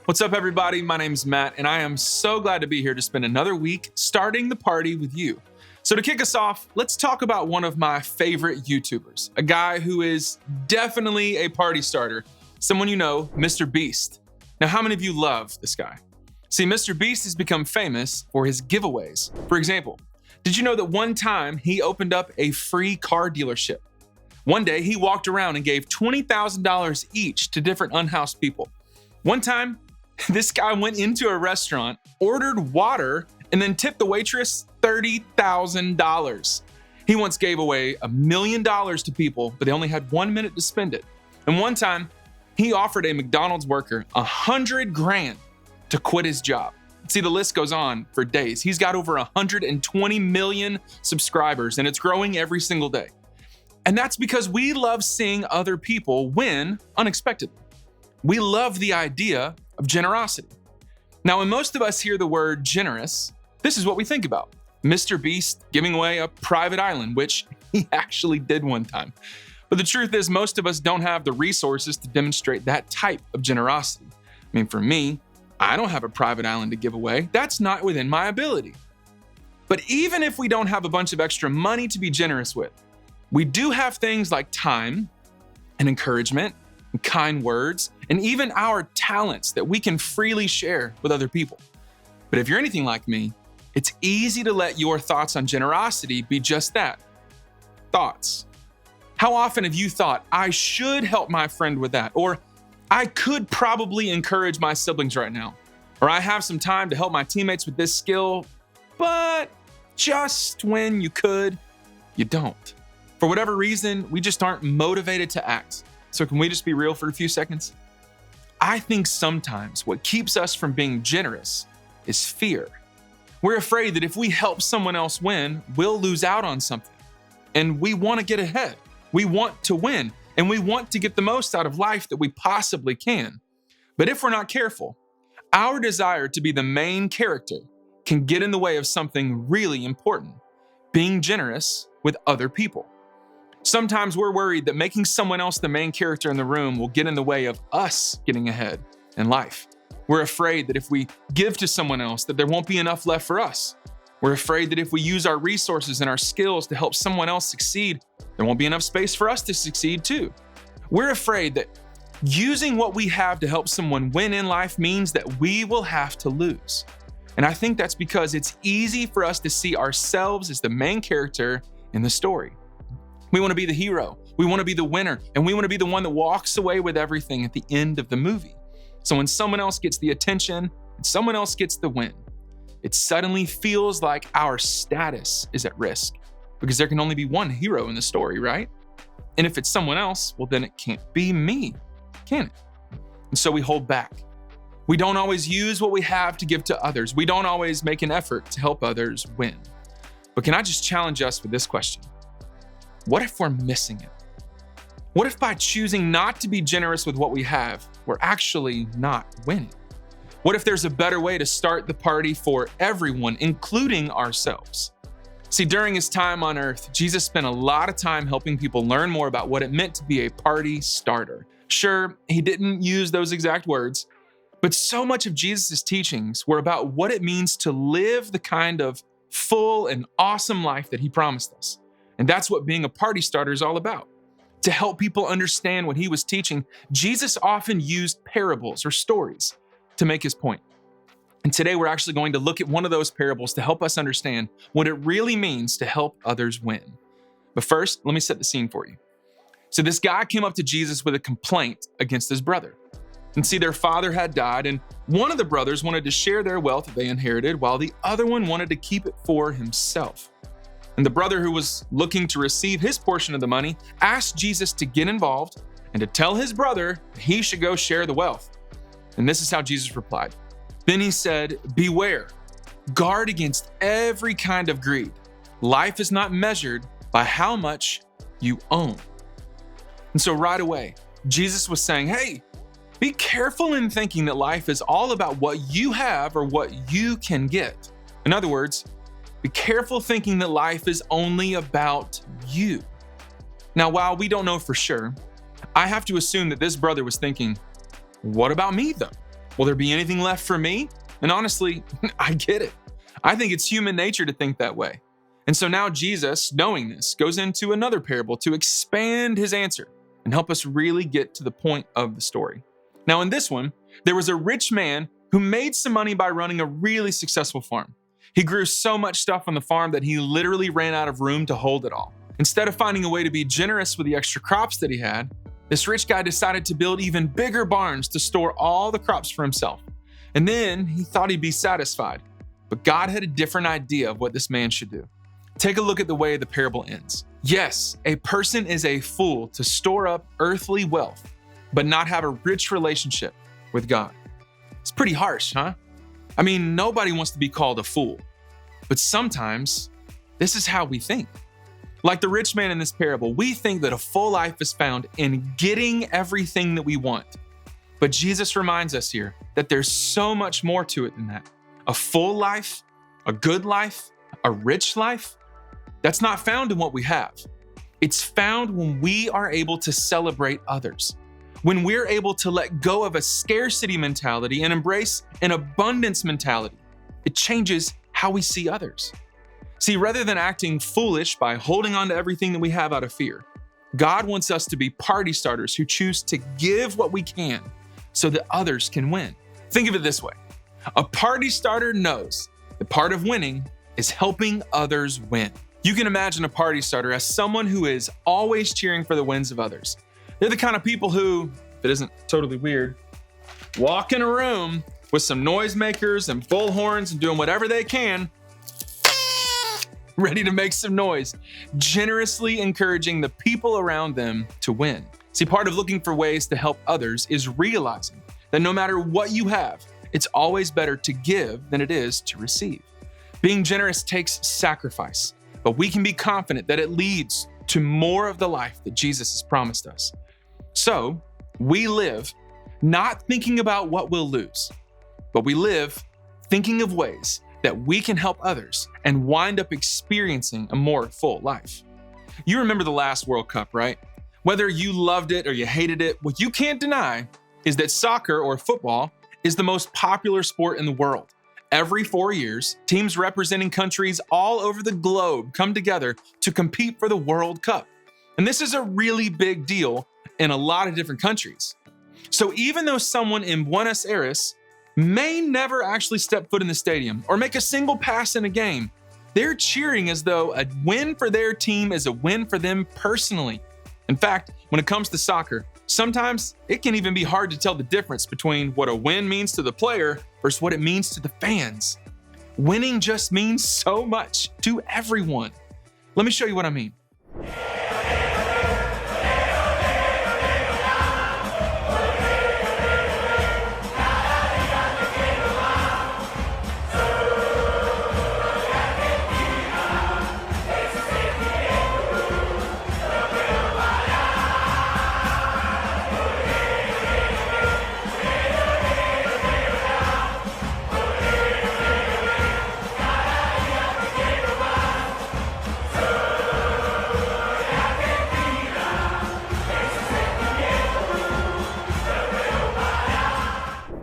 What's up, everybody? My name's Matt, and I am so glad to be here to spend another week starting the party with you. So to kick us off, let's talk about one of my favorite YouTubers, a guy who is definitely a party starter, someone you know, Mr. Beast. Now, how many of you love this guy? See, Mr. Beast has become famous for his giveaways. For example, did you know that one time he opened up a free car dealership? One day, he walked around and gave $20,000 each to different unhoused people. One time, this guy went into a restaurant, ordered water, and then tipped the waitress $30,000. He once gave away $1 million to people, but they only had 1 minute to spend it. And one time, he offered a McDonald's worker $100,000 to quit his job. See, the list goes on for days. He's got over 120 million subscribers, and it's growing every single day. And that's because we love seeing other people win unexpectedly. We love the idea of generosity. Now, when most of us hear the word generous, this is what we think about. Mr. Beast giving away a private island, which he actually did one time. But the truth is, most of us don't have the resources to demonstrate that type of generosity. I mean, for me, I don't have a private island to give away. That's not within my ability. But even if we don't have a bunch of extra money to be generous with, we do have things like time and encouragement, and kind words, and even our talents that we can freely share with other people. But if you're anything like me, it's easy to let your thoughts on generosity be just that, thoughts. How often have you thought, I should help my friend with that, or I could probably encourage my siblings right now, or I have some time to help my teammates with this skill, but just when you could, you don't. For whatever reason, we just aren't motivated to act. So can we just be real for a few seconds? I think sometimes what keeps us from being generous is fear. We're afraid that if we help someone else win, we'll lose out on something. And we want to get ahead. We want to win, and we want to get the most out of life that we possibly can. But if we're not careful, our desire to be the main character can get in the way of something really important, being generous with other people. Sometimes we're worried that making someone else the main character in the room will get in the way of us getting ahead in life. We're afraid that if we give to someone else, that there won't be enough left for us. We're afraid that if we use our resources and our skills to help someone else succeed, there won't be enough space for us to succeed too. We're afraid that using what we have to help someone win in life means that we will have to lose. And I think that's because it's easy for us to see ourselves as the main character in the story. We want to be the hero, we want to be the winner, and we want to be the one that walks away with everything at the end of the movie. So when someone else gets the attention and someone else gets the win, it suddenly feels like our status is at risk because there can only be one hero in the story, right? And if it's someone else, well, then it can't be me, can it? And so we hold back. We don't always use what we have to give to others. We don't always make an effort to help others win. But can I just challenge us with this question? What if we're missing it? What if by choosing not to be generous with what we have, we're actually not winning? What if there's a better way to start the party for everyone, including ourselves? See, during his time on earth, Jesus spent a lot of time helping people learn more about what it meant to be a party starter. Sure, he didn't use those exact words, but so much of Jesus' teachings were about what it means to live the kind of full and awesome life that he promised us. And that's what being a party starter is all about. To help people understand what he was teaching, Jesus often used parables or stories to make his point. And today we're actually going to look at one of those parables to help us understand what it really means to help others win. But first, let me set the scene for you. So this guy came up to Jesus with a complaint against his brother. And see, their father had died, and one of the brothers wanted to share their wealth that they inherited, while the other one wanted to keep it for himself. And the brother who was looking to receive his portion of the money asked Jesus to get involved and to tell his brother he should go share the wealth. And this is how Jesus replied. Then he said, "Beware, guard against every kind of greed. Life is not measured by how much you own." And so right away, Jesus was saying, hey, be careful in thinking that life is all about what you have or what you can get. In other words, be careful thinking that life is only about you. Now, while we don't know for sure, I have to assume that this brother was thinking, what about me though? Will there be anything left for me? And honestly, I get it. I think it's human nature to think that way. And so now Jesus, knowing this, goes into another parable to expand his answer and help us really get to the point of the story. Now, in this one, there was a rich man who made some money by running a really successful farm. He grew so much stuff on the farm that he literally ran out of room to hold it all. Instead of finding a way to be generous with the extra crops that he had, this rich guy decided to build even bigger barns to store all the crops for himself. And then he thought he'd be satisfied. But God had a different idea of what this man should do. Take a look at the way the parable ends. Yes, a person is a fool to store up earthly wealth, but not have a rich relationship with God. It's pretty harsh, huh? I mean, nobody wants to be called a fool, but sometimes this is how we think. Like the rich man in this parable, we think that a full life is found in getting everything that we want. But Jesus reminds us here that there's so much more to it than that. A full life, a good life, a rich life, that's not found in what we have. It's found when we are able to celebrate others. When we're able to let go of a scarcity mentality and embrace an abundance mentality. It changes how we see others. See, rather than acting foolish by holding on to everything that we have out of fear, God wants us to be party starters who choose to give what we can so that others can win. Think of it this way. A party starter knows that part of winning is helping others win. You can imagine a party starter as someone who is always cheering for the wins of others. They're the kind of people who, if it isn't totally weird, walk in a room with some noisemakers and bullhorns and doing whatever they can, ready to make some noise, generously encouraging the people around them to win. See, part of looking for ways to help others is realizing that no matter what you have, it's always better to give than it is to receive. Being generous takes sacrifice, but we can be confident that it leads to more of the life that Jesus has promised us. So we live not thinking about what we'll lose, but we live thinking of ways that we can help others and wind up experiencing a more full life. You remember the last World Cup, right? Whether you loved it or you hated it, what you can't deny is that soccer or football is the most popular sport in the world. Every 4 years, teams representing countries all over the globe come together to compete for the World Cup. And this is a really big deal in a lot of different countries. So even though someone in Buenos Aires may never actually step foot in the stadium or make a single pass in a game, they're cheering as though a win for their team is a win for them personally. In fact, when it comes to soccer, sometimes it can even be hard to tell the difference between what a win means to the player versus what it means to the fans. Winning just means so much to everyone. Let me show you what I mean.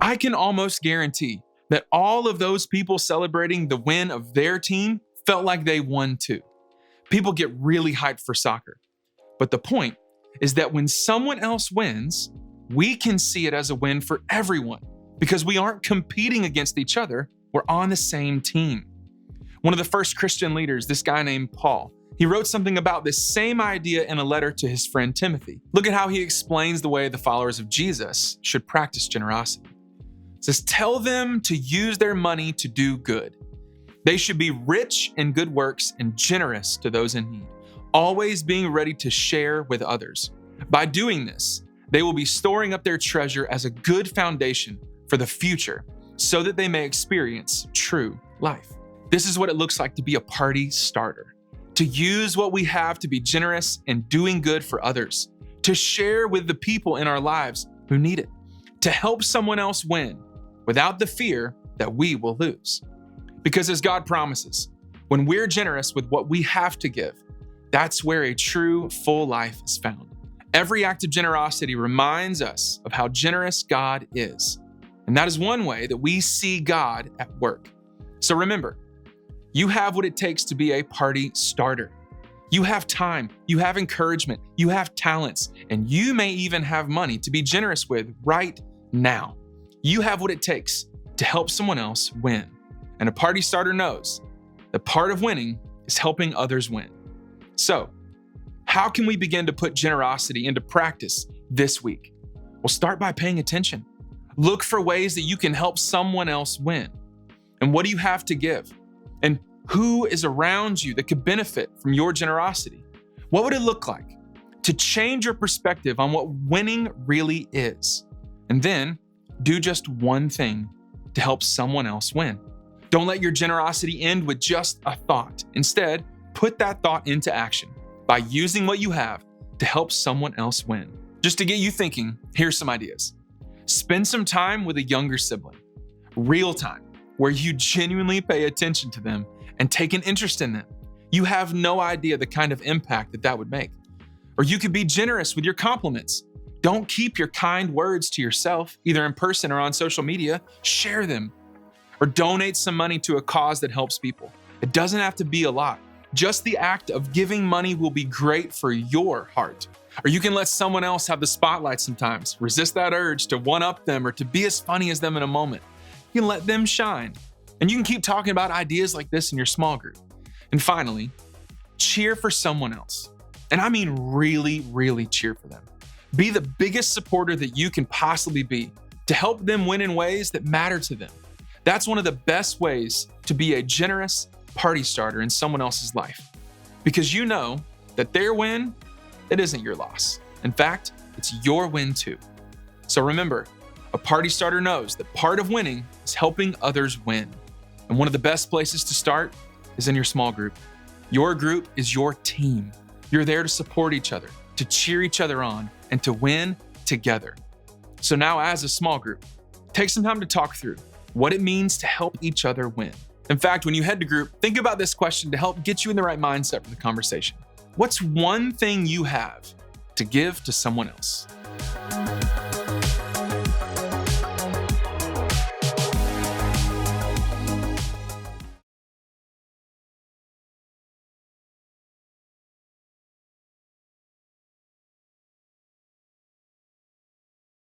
I can almost guarantee that all of those people celebrating the win of their team felt like they won too. People get really hyped for soccer. But the point is that when someone else wins, we can see it as a win for everyone because we aren't competing against each other, we're on the same team. One of the first Christian leaders, this guy named Paul, he wrote something about this same idea in a letter to his friend Timothy. Look at how he explains the way the followers of Jesus should practice generosity. It says, tell them to use their money to do good. They should be rich in good works and generous to those in need, always being ready to share with others. By doing this, they will be storing up their treasure as a good foundation for the future so that they may experience true life. This is what it looks like to be a party starter, to use what we have to be generous and doing good for others, to share with the people in our lives who need it, to help someone else win without the fear that we will lose. Because as God promises, when we're generous with what we have to give, that's where a true full life is found. Every act of generosity reminds us of how generous God is. And that is one way that we see God at work. So remember, you have what it takes to be a party starter. You have time, you have encouragement, you have talents, and you may even have money to be generous with right now. You have what it takes to help someone else win. And a party starter knows that part of winning is helping others win. So, how can we begin to put generosity into practice this week? Well, start by paying attention. Look for ways that you can help someone else win. And what do you have to give? And who is around you that could benefit from your generosity? What would it look like to change your perspective on what winning really is? And then do just one thing to help someone else win. Don't let your generosity end with just a thought. Instead, put that thought into action by using what you have to help someone else win. Just to get you thinking, here's some ideas. Spend some time with a younger sibling, real time, where you genuinely pay attention to them and take an interest in them. You have no idea the kind of impact that would make. Or you could be generous with your compliments. Don't keep your kind words to yourself, either in person or on social media. Share them. Or donate some money to a cause that helps people. It doesn't have to be a lot. Just the act of giving money will be great for your heart. Or you can let someone else have the spotlight sometimes. Resist that urge to one-up them or to be as funny as them in a moment. You can let them shine. And you can keep talking about ideas like this in your small group. And finally, cheer for someone else. And I mean really, really cheer for them. Be the biggest supporter that you can possibly be to help them win in ways that matter to them. That's one of the best ways to be a generous party starter in someone else's life. Because you know that their win, it isn't your loss. In fact, it's your win too. So remember, a party starter knows that part of winning is helping others win. And one of the best places to start is in your small group. Your group is your team. You're there to support each other, to cheer each other on, and to win together. So now as a small group, take some time to talk through what it means to help each other win. In fact, when you head to group, think about this question to help get you in the right mindset for the conversation. What's one thing you have to give to someone else?